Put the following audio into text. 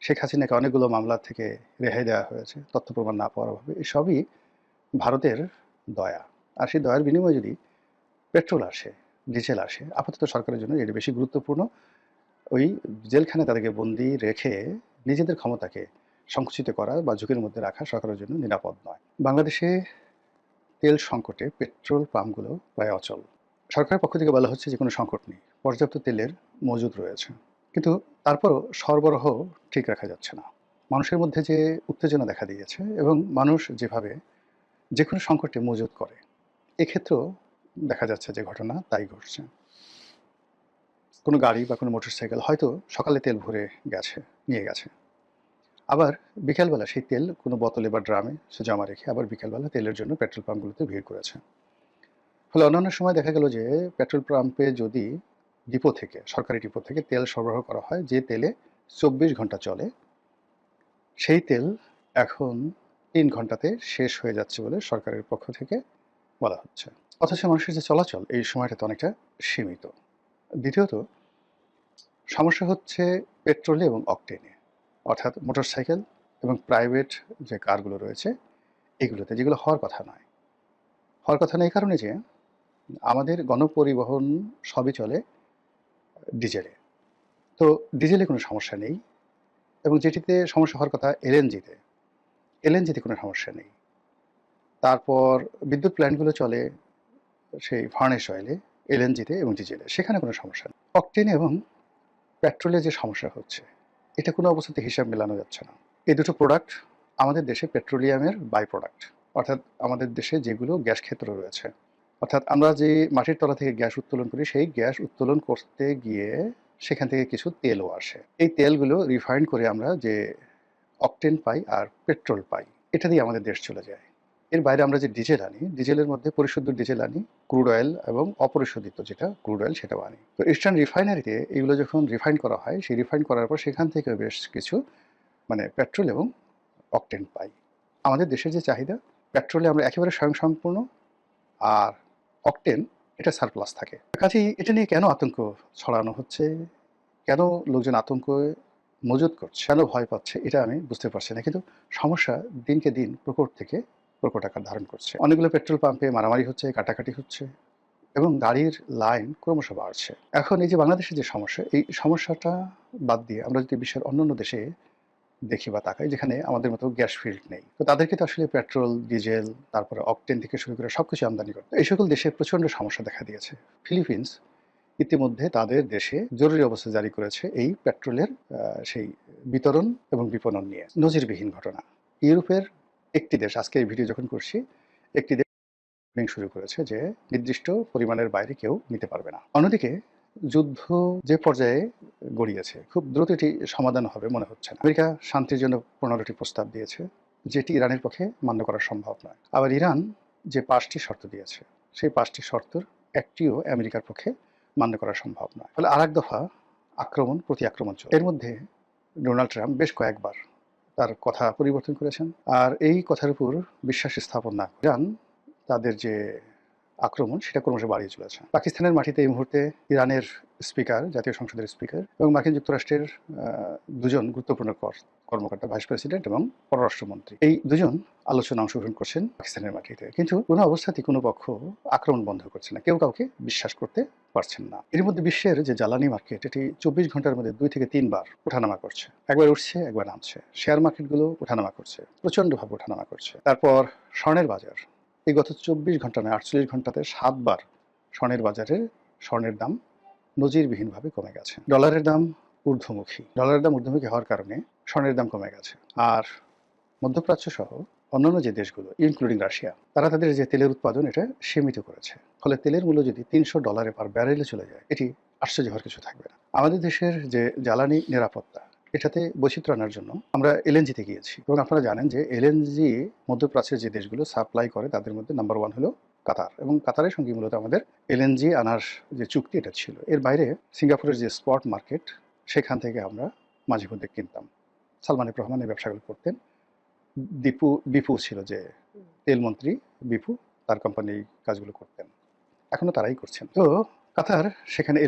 শেখ হাসিনাকে অনেকগুলো মামলা থেকে রেহাই দেওয়া হয়েছে তথ্য প্রমাণ না পাওয়ার অভাবে। এসবই ভারতের দয়া। আর সেই দয়ার বিনিময়ে যদি পেট্রোল আসে, ডিজেল আসে, আপাতত সরকারের জন্য এটি বেশি গুরুত্বপূর্ণ। ওই জেলখানায় তাদেরকে বন্দী রেখে নিজেদের ক্ষমতাকে সংকুচিত করা বা ঝুঁকির মধ্যে রাখা সরকারের জন্য নিরাপদ নয়। বাংলাদেশে তেল সংকটে পেট্রোল পাম্পগুলো প্রায় অচল। সরকারের পক্ষ থেকে বলা হচ্ছে যে কোনো সংকট নেই, পর্যাপ্ত তেলের মজুদ রয়েছে। কিন্তু তারপরও সরবরাহ ঠিক রাখা যাচ্ছে না। মানুষের মধ্যে যে উত্তেজনা দেখা দিয়েছে এবং মানুষ যেভাবে যে কোনো সংকটে মজুত করে, এক্ষেত্রেও দেখা যাচ্ছে যে ঘটনা তাই ঘটছে। কোনো গাড়ি বা কোনো মোটরসাইকেল হয়তো সকালে তেল ভরে নিয়ে গেছে, আবার বিকেলবেলা সেই তেল কোনো বোতলে বা ড্রামে সে জমা রেখে আবার বিকেলবেলা তেলের জন্য পেট্রোল পাম্পগুলোতে ভিড় করেছে। ফলে অন্যান্য সময় দেখা গেল যে পেট্রোল পাম্পে যদি সরকারি ডিপো থেকে তেল সরবরাহ করা হয়, যে তেলে 24 ঘন্টা চলে, সেই তেল এখন 3 ঘন্টাতে শেষ হয়ে যাচ্ছে বলে সরকারের পক্ষ থেকে বলা হচ্ছে। অথচ মানুষের যে চলাচল এই সময়টাতে অনেকটা সীমিত। দ্বিতীয়ত সমস্যা হচ্ছে পেট্রোলে এবং অকটেনে, অর্থাৎ মোটরসাইকেল এবং প্রাইভেট যে কারগুলো রয়েছে এগুলোতে, যেগুলো হওয়ার কথা নয়। হওয়ার কথা নেই এই কারণে যে আমাদের গণপরিবহন সবই চলে ডিজেলে। তো ডিজেলে কোনো সমস্যা নেই, এবং যেটিতে সমস্যা হওয়ার কথা এলএনজিতে কোনো সমস্যা নেই। তারপর বিদ্যুৎ প্ল্যান্টগুলো চলে সেই ফার্নেস অয়েলে, এলএনজিতে এবং ডিজেলে, সেখানে কোনো সমস্যা নেই। অকটেন এবং পেট্রোলে যে সমস্যা হচ্ছে, এটা কোনো অবস্থাতে হিসাব মেলানো যাচ্ছে না। এই দুটো প্রোডাক্ট আমাদের দেশে পেট্রোলিয়ামের বাই প্রোডাক্ট, অর্থাৎ আমাদের দেশে যেগুলো গ্যাস ক্ষেত্র রয়েছে, অর্থাৎ আমরা যে মাটির তলা থেকে গ্যাস উত্তোলন করি, সেই গ্যাস উত্তোলন করতে গিয়ে সেখান থেকে কিছু তেলও আসে। এই তেলগুলো রিফাইন্ড করে আমরা যে অকটেন পাই আর পেট্রোল পাই, এটা দিয়ে আমাদের দেশ চলে যায়। এর বাইরে আমরা যে ডিজেল আনি, ডিজেলের মধ্যে পরিশুদ্ধ ডিজেল আনি, ক্রুড অয়েল এবং অপরিশোধিত যেটা ক্রুড অয়েল সেটাও আনি। তো ইস্টার্ন রিফাইনারিতে এগুলো যখন রিফাইন করা হয়, সেই রিফাইন করার পর সেখান থেকে বেশ কিছু পেট্রোল এবং অকটেন পাই। আমাদের দেশের যে চাহিদা, পেট্রোলে আমরা একেবারে স্বয়ংসম্পূর্ণ, আর অকটেন এটা সারপ্লাস থাকে। কাজেই এটা নিয়ে কেন আতঙ্ক ছড়ানো হচ্ছে, কেন লোকজন আতঙ্কে মজুত করছে, কেন ভয় পাচ্ছে, এটা আমি বুঝতে পারছি না। কিন্তু সমস্যা দিনকে দিন প্রকট থেকে প্রকট আকার ধারণ করছে। অনেকগুলো পেট্রোল পাম্পে মারামারি হচ্ছে, কাটাকাটি হচ্ছে এবং গাড়ির লাইন ক্রমশ বাড়ছে। এখন এই যে বাংলাদেশের যে সমস্যা, এই সমস্যাটা বাদ দিয়ে আমরা যদি বিশ্বের অন্যান্য দেশে দেখি বা তাকাই, যেখানে আমাদের মতো গ্যাস ফিল্ড নেই, তো তাদেরকে তো আসলে পেট্রোল, ডিজেল, তারপরে অকটেন থেকে শুরু করে সবকিছু আমদানি করতে। এই সকল দেশে প্রচণ্ড সমস্যা দেখা দিয়েছে। ফিলিপিন্স ইতিমধ্যে তাদের দেশে জরুরি অবস্থা জারি করেছে এই পেট্রোলের সেই বিতরণ এবং বিপণন নিয়ে। নজিরবিহীন ঘটনা। ইউরোপের একটি দেশ, আজকে এই ভিডিও যখন করছি, একটি দেশ শুরু করেছে যে নির্দিষ্ট পরিমাণের বাইরে কেউ নিতে পারবে না। অন্যদিকে যুদ্ধ যে পর্যায়ে গড়িয়েছে, খুব দ্রুত এটি সমাধান হবে মনে হচ্ছে না। আমেরিকা শান্তির জন্য 15টি প্রস্তাব দিয়েছে, যেটি ইরানের পক্ষে মান্য করা সম্ভব নয়। আবার ইরান যে 5টি শর্ত দিয়েছে, সেই 5টি শর্তের একটিও আমেরিকার পক্ষে মান্য করা সম্ভব নয়। ফলে আর এক দফা আক্রমণ প্রতি আক্রমণ চলে। এর মধ্যে ডোনাল্ড ট্রাম্প বেশ কয়েকবার তার কথা পরিবর্তন করেছেন, আর এই কথার উপর বিশ্বাস স্থাপন না করে ইরান তাদের যে আক্রমণ সেটা ক্রমশ বাড়িয়ে চলেছে। পাকিস্তানের মাটিতে এই মুহূর্তে ইরানের স্পিকার, জাতীয় সংসদের স্পিকার, এবং মার্কিন যুক্তরাষ্ট্রের দুজন গুরুত্বপূর্ণ কর্মকর্তা, ভাইস প্রেসিডেন্ট এবং পররাষ্ট্রমন্ত্রী, এই দুজন আলোচনা অংশগ্রহণ করছেন পাকিস্তানের মাটিতে। কিন্তু কোনো অবস্থাতেই কোনো পক্ষ আক্রমণ বন্ধ করছে না, কেউ কাউকে বিশ্বাস করতে পারছেন না। এর মধ্যে বিশ্বের যে জ্বালানি মার্কেট, এটি 24 ঘন্টার মধ্যে 2 থেকে 3 বার ওঠানামা করছে। একবার উঠছে, একবার নামছে। শেয়ার মার্কেটগুলো ওঠানামা করছে, প্রচণ্ডভাবে ওঠানামা করছে। তারপর স্বর্ণের বাজার, এই গত 24 ঘন্টা নয়, 48 ঘন্টাতে 7 বার স্বর্ণের দাম নজিরবিহীনভাবে কমে গেছে। ডলারের দাম ঊর্ধ্বমুখী হওয়ার কারণে স্বর্ণের দাম কমে গেছে। আর মধ্যপ্রাচ্য সহ অন্যান্য যে দেশগুলো, ইনক্লুডিং রাশিয়া, তারা তাদের যে তেলের উৎপাদন এটা সীমিত করেছে। ফলে তেলের মূল্য যদি $300 পার ব্যারেলে চলে যায়, এটি আশ্চর্য হওয়ার কিছু থাকবে না। আমাদের দেশের যে জ্বালানি নিরাপত্তা, এটাতে বৈচিত্র্য আনার জন্য আমরা এলএনজিতে গিয়েছি, এবং আপনারা জানেন যে এলএনজি মধ্যপ্রাচ্যের যে দেশগুলো সাপ্লাই করে তাদের মধ্যে নাম্বার 1 হলো কাতার, এবং কাতারের সঙ্গে মূলত আমাদের এলএনজি আনার যে চুক্তি এটা ছিল। এর বাইরে সিঙ্গাপুরের যে স্পট মার্কেট, সেখান থেকে আমরা মাঝে মধ্যে কিনতাম। সালমান এফ রহমান এই ব্যবসাগুলো করতেন। বিপু ছিল যে তেলমন্ত্রী, বিপু, তার কোম্পানি কাজগুলো করতেন, এখনো তারাই করছেন। তো কাতার সেখানে